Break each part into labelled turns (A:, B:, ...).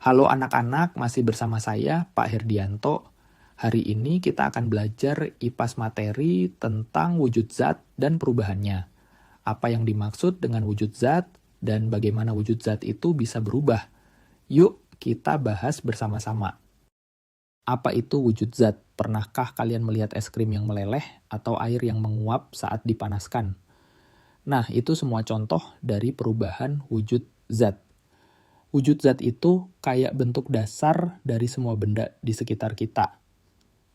A: Halo anak-anak, masih bersama saya Pak Herdianto. Hari ini kita akan belajar IPAS materi tentang wujud zat dan perubahannya. Apa yang dimaksud dengan wujud zat dan bagaimana wujud zat itu bisa berubah. Yuk kita bahas bersama-sama. Apa itu wujud zat? Pernahkah kalian melihat es krim yang meleleh atau air yang menguap saat dipanaskan? Nah, itu semua contoh dari perubahan wujud zat. Wujud zat itu kayak bentuk dasar dari semua benda di sekitar kita.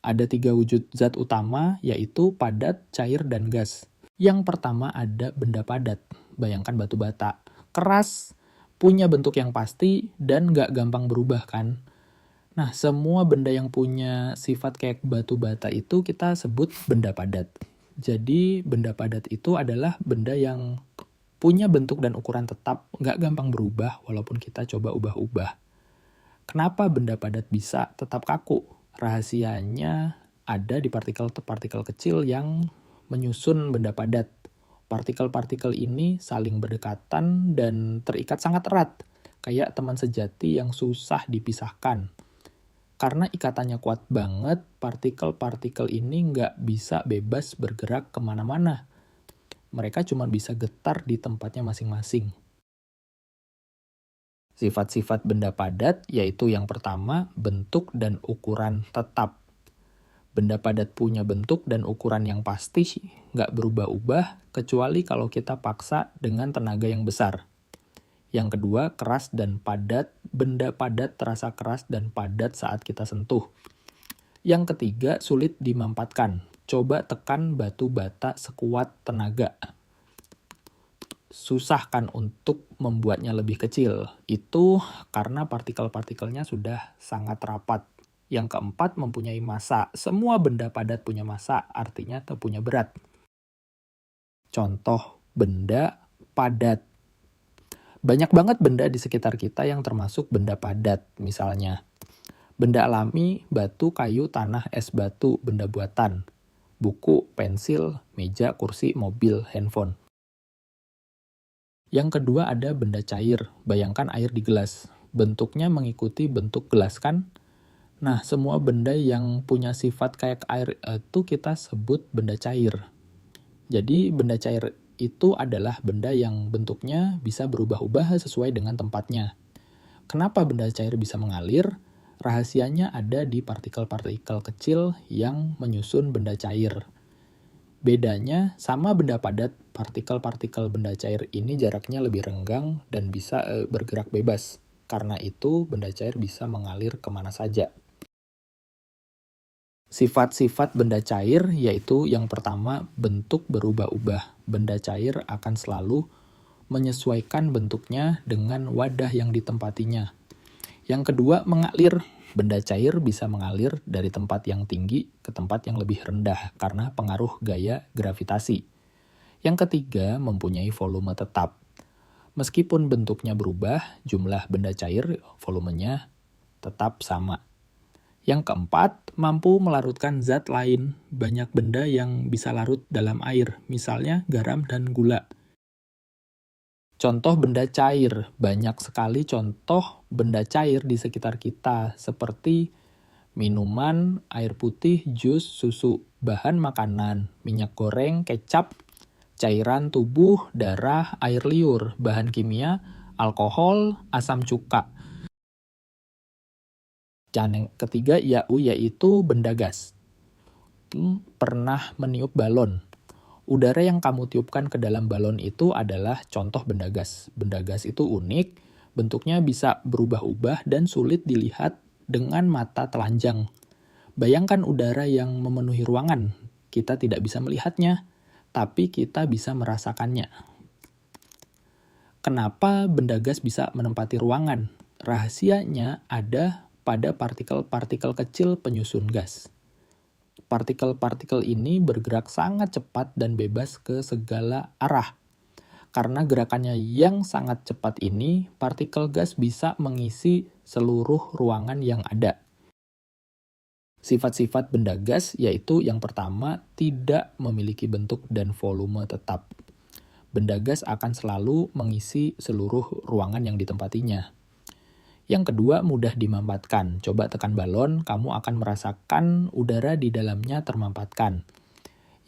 A: Ada 3 wujud zat utama, yaitu padat, cair, dan gas. Yang pertama ada benda padat, bayangkan batu bata. Keras, punya bentuk yang pasti, dan nggak gampang berubah kan? Nah, semua benda yang punya sifat kayak batu bata itu kita sebut benda padat. Jadi, benda padat itu adalah benda yang punya bentuk dan ukuran tetap, nggak gampang berubah walaupun kita coba ubah-ubah. Kenapa benda padat bisa tetap kaku? Rahasianya ada di partikel-partikel kecil yang menyusun benda padat. Partikel-partikel ini saling berdekatan dan terikat sangat erat, kayak teman sejati yang susah dipisahkan. Karena ikatannya kuat banget, partikel-partikel ini nggak bisa bebas bergerak kemana-mana. Mereka cuma bisa getar di tempatnya masing-masing. Sifat-sifat benda padat yaitu yang pertama, bentuk dan ukuran tetap. Benda padat punya bentuk dan ukuran yang pasti, nggak berubah-ubah, kecuali kalau kita paksa dengan tenaga yang besar. Yang kedua, keras dan padat. Benda padat terasa keras dan padat saat kita sentuh. Yang ketiga, sulit dimampatkan. Coba tekan batu bata sekuat tenaga. Susah kan untuk membuatnya lebih kecil. Itu karena partikel-partikelnya sudah sangat rapat. Yang keempat, mempunyai massa. Semua benda padat punya massa, artinya punya berat. Contoh benda padat. Banyak banget benda di sekitar kita yang termasuk benda padat, misalnya benda alami, batu, kayu, tanah, es batu, benda buatan, buku, pensil, meja, kursi, mobil, handphone. Yang kedua ada benda cair, bayangkan air di gelas. Bentuknya mengikuti bentuk gelas kan? Nah, semua benda yang punya sifat kayak air itu kita sebut benda cair. Jadi, benda cair itu adalah benda yang bentuknya bisa berubah-ubah sesuai dengan tempatnya. Kenapa benda cair bisa mengalir? Rahasianya ada di partikel-partikel kecil yang menyusun benda cair. Bedanya, sama benda padat, partikel-partikel benda cair ini jaraknya lebih renggang dan bisa bergerak bebas. Karena itu, benda cair bisa mengalir kemana saja. Sifat-sifat benda cair yaitu yang pertama, bentuk berubah-ubah. Benda cair akan selalu menyesuaikan bentuknya dengan wadah yang ditempatinya. Yang kedua, mengalir. Benda cair bisa mengalir dari tempat yang tinggi ke tempat yang lebih rendah karena pengaruh gaya gravitasi. Yang ketiga, mempunyai volume tetap. Meskipun bentuknya berubah, jumlah benda cair, volumenya tetap sama. Yang keempat, mampu melarutkan zat lain. Banyak benda yang bisa larut dalam air, misalnya garam dan gula. Contoh benda cair, banyak sekali contoh benda cair di sekitar kita, seperti minuman, air putih, jus, susu, bahan makanan, minyak goreng, kecap, cairan tubuh, darah, air liur, bahan kimia, alkohol, asam cuka. Dan yang ketiga yaitu benda gas. Pernah meniup balon. Udara yang kamu tiupkan ke dalam balon itu adalah contoh benda gas. Benda gas itu unik, bentuknya bisa berubah-ubah dan sulit dilihat dengan mata telanjang. Bayangkan udara yang memenuhi ruangan. Kita tidak bisa melihatnya, tapi kita bisa merasakannya. Kenapa benda gas bisa menempati ruangan? Rahasianya ada pada partikel-partikel kecil penyusun gas. Partikel-partikel ini bergerak sangat cepat dan bebas ke segala arah. Karena gerakannya yang sangat cepat ini, partikel gas bisa mengisi seluruh ruangan yang ada. Sifat-sifat benda gas yaitu yang pertama, tidak memiliki bentuk dan volume tetap. Benda gas akan selalu mengisi seluruh ruangan yang ditempatinya. Yang kedua, mudah dimampatkan. Coba tekan balon, kamu akan merasakan udara di dalamnya termampatkan.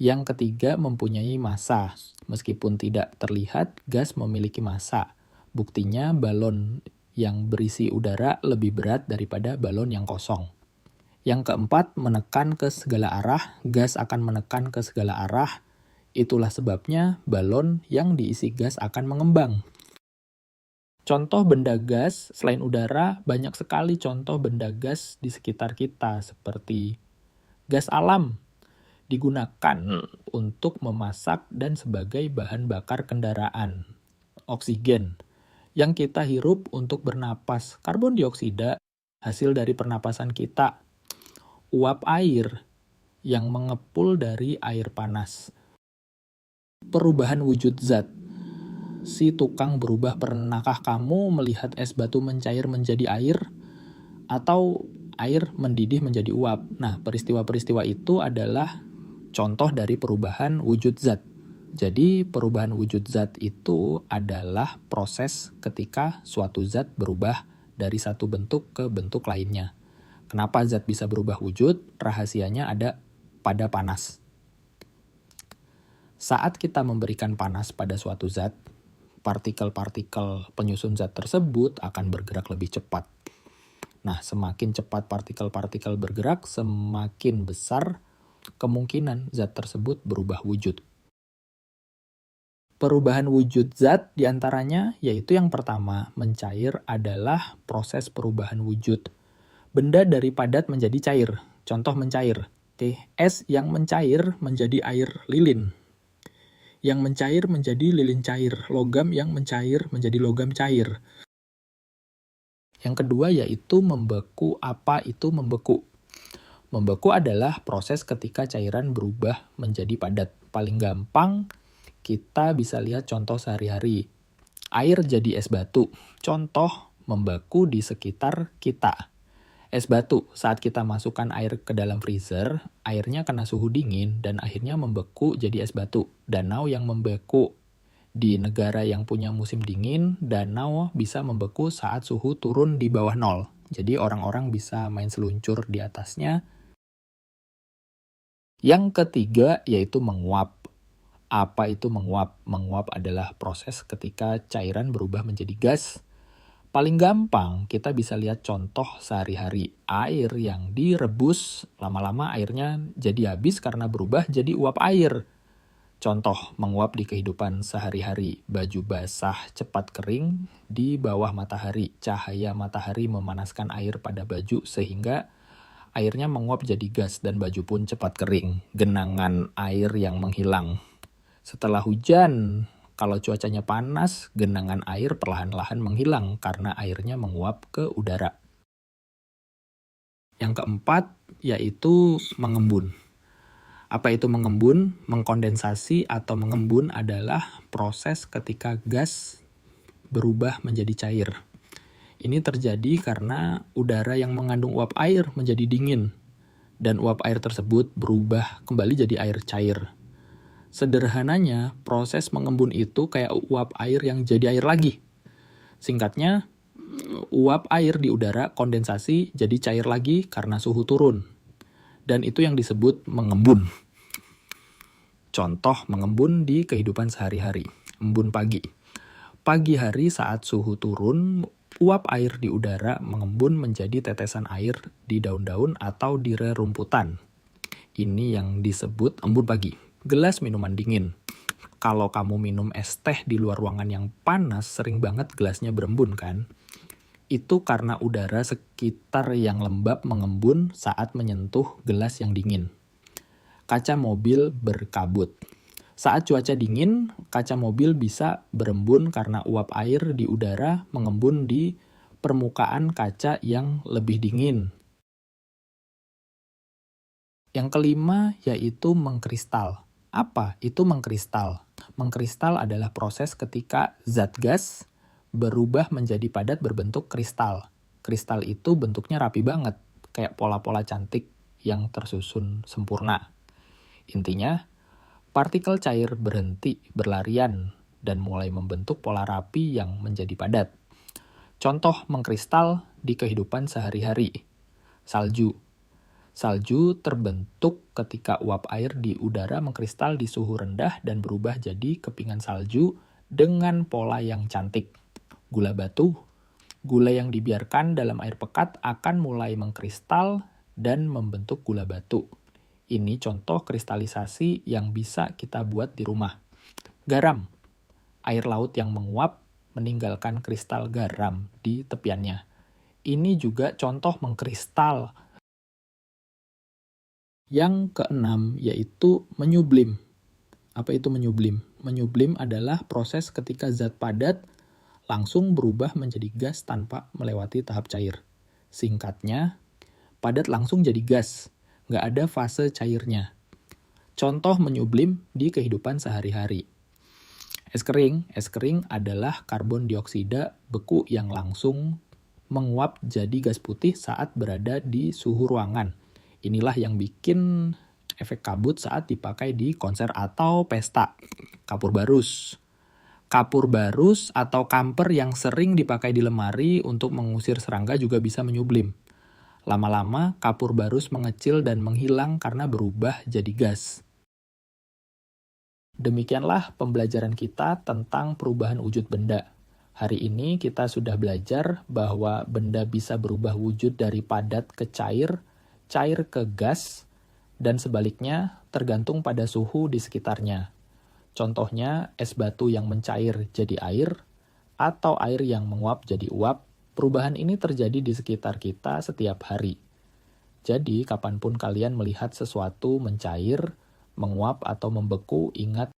A: Yang ketiga, mempunyai massa. Meskipun tidak terlihat, gas memiliki massa. Buktinya balon yang berisi udara lebih berat daripada balon yang kosong. Yang keempat, menekan ke segala arah. Gas akan menekan ke segala arah. Itulah sebabnya balon yang diisi gas akan mengembang. Contoh benda gas, selain udara, banyak sekali contoh benda gas di sekitar kita, seperti gas alam, digunakan untuk memasak dan sebagai bahan bakar kendaraan. Oksigen, yang kita hirup untuk bernapas. Karbon dioksida, hasil dari pernapasan kita. Uap air, yang mengepul dari air panas. Perubahan wujud zat. Si tukang berubah, pernahkah kamu melihat es batu mencair menjadi air? Atau air mendidih menjadi uap? Nah, peristiwa-peristiwa itu adalah contoh dari perubahan wujud zat. Jadi, perubahan wujud zat itu adalah proses ketika suatu zat berubah dari satu bentuk ke bentuk lainnya. Kenapa zat bisa berubah wujud? Rahasianya ada pada panas. Saat kita memberikan panas pada suatu zat, partikel-partikel penyusun zat tersebut akan bergerak lebih cepat. Nah, semakin cepat partikel-partikel bergerak, semakin besar kemungkinan zat tersebut berubah wujud. Perubahan wujud zat diantaranya yaitu yang pertama, mencair adalah proses perubahan wujud. Benda dari padat menjadi cair. Contoh mencair. Es yang mencair menjadi air lilin. Yang mencair menjadi lilin cair, logam yang mencair menjadi logam cair. Yang kedua yaitu membeku. Apa itu membeku? Membeku adalah proses ketika cairan berubah menjadi padat. Paling gampang kita bisa lihat contoh sehari-hari. Air jadi es batu. Contoh membeku di sekitar kita. Es batu, saat kita masukkan air ke dalam freezer, airnya kena suhu dingin dan akhirnya membeku jadi es batu. Danau yang membeku. Di negara yang punya musim dingin, danau bisa membeku saat suhu turun di bawah 0. Jadi orang-orang bisa main seluncur di atasnya. Yang ketiga yaitu menguap. Apa itu menguap? Menguap adalah proses ketika cairan berubah menjadi gas. Paling gampang, kita bisa lihat contoh sehari-hari. Air yang direbus, lama-lama airnya jadi habis karena berubah jadi uap air. Contoh menguap di kehidupan sehari-hari. Baju basah cepat kering di bawah matahari. Cahaya matahari memanaskan air pada baju sehingga airnya menguap jadi gas dan baju pun cepat kering. Genangan air yang menghilang. Setelah hujan, kalau cuacanya panas, genangan air perlahan-lahan menghilang karena airnya menguap ke udara. Yang keempat, yaitu mengembun. Apa itu mengembun? Mengkondensasi atau mengembun adalah proses ketika gas berubah menjadi cair. Ini terjadi karena udara yang mengandung uap air menjadi dingin, dan uap air tersebut berubah kembali jadi air cair. Sederhananya, proses mengembun itu kayak uap air yang jadi air lagi. Singkatnya, uap air di udara kondensasi jadi cair lagi karena suhu turun. Dan itu yang disebut mengembun. Contoh mengembun di kehidupan sehari-hari. Embun pagi. Pagi hari saat suhu turun, uap air di udara mengembun menjadi tetesan air di daun-daun atau di rerumputan. Ini yang disebut embun pagi. Gelas minuman dingin. Kalau kamu minum es teh di luar ruangan yang panas, sering banget gelasnya berembun kan? Itu karena udara sekitar yang lembab mengembun saat menyentuh gelas yang dingin. Kaca mobil berkabut. Saat cuaca dingin, kaca mobil bisa berembun karena uap air di udara mengembun di permukaan kaca yang lebih dingin. Yang kelima yaitu mengkristal. Apa itu mengkristal? Mengkristal adalah proses ketika zat gas berubah menjadi padat berbentuk kristal. Kristal itu bentuknya rapi banget, kayak pola-pola cantik yang tersusun sempurna. Intinya, partikel cair berhenti berlarian dan mulai membentuk pola rapi yang menjadi padat. Contoh mengkristal di kehidupan sehari-hari. Salju. Salju terbentuk ketika uap air di udara mengkristal di suhu rendah dan berubah jadi kepingan salju dengan pola yang cantik. Gula batu. Gula yang dibiarkan dalam air pekat akan mulai mengkristal dan membentuk gula batu. Ini contoh kristalisasi yang bisa kita buat di rumah. Garam. Air laut yang menguap meninggalkan kristal garam di tepiannya. Ini juga contoh mengkristal. Yang keenam yaitu menyublim. Apa itu menyublim? Menyublim adalah proses ketika zat padat langsung berubah menjadi gas tanpa melewati tahap cair. Singkatnya, padat langsung jadi gas, nggak ada fase cairnya. Contoh menyublim di kehidupan sehari-hari. Es kering adalah karbon dioksida beku yang langsung menguap jadi gas putih saat berada di suhu ruangan. Inilah yang bikin efek kabut saat dipakai di konser atau pesta. Kapur barus. Kapur barus atau kamper yang sering dipakai di lemari untuk mengusir serangga juga bisa menyublim. Lama-lama, kapur barus mengecil dan menghilang karena berubah jadi gas. Demikianlah pembelajaran kita tentang perubahan wujud benda. Hari ini kita sudah belajar bahwa benda bisa berubah wujud dari padat ke cair, cair ke gas, dan sebaliknya tergantung pada suhu di sekitarnya. Contohnya es batu yang mencair jadi air, atau air yang menguap jadi uap. Perubahan ini terjadi di sekitar kita setiap hari. Jadi, kapanpun kalian melihat sesuatu mencair, menguap, atau membeku, ingat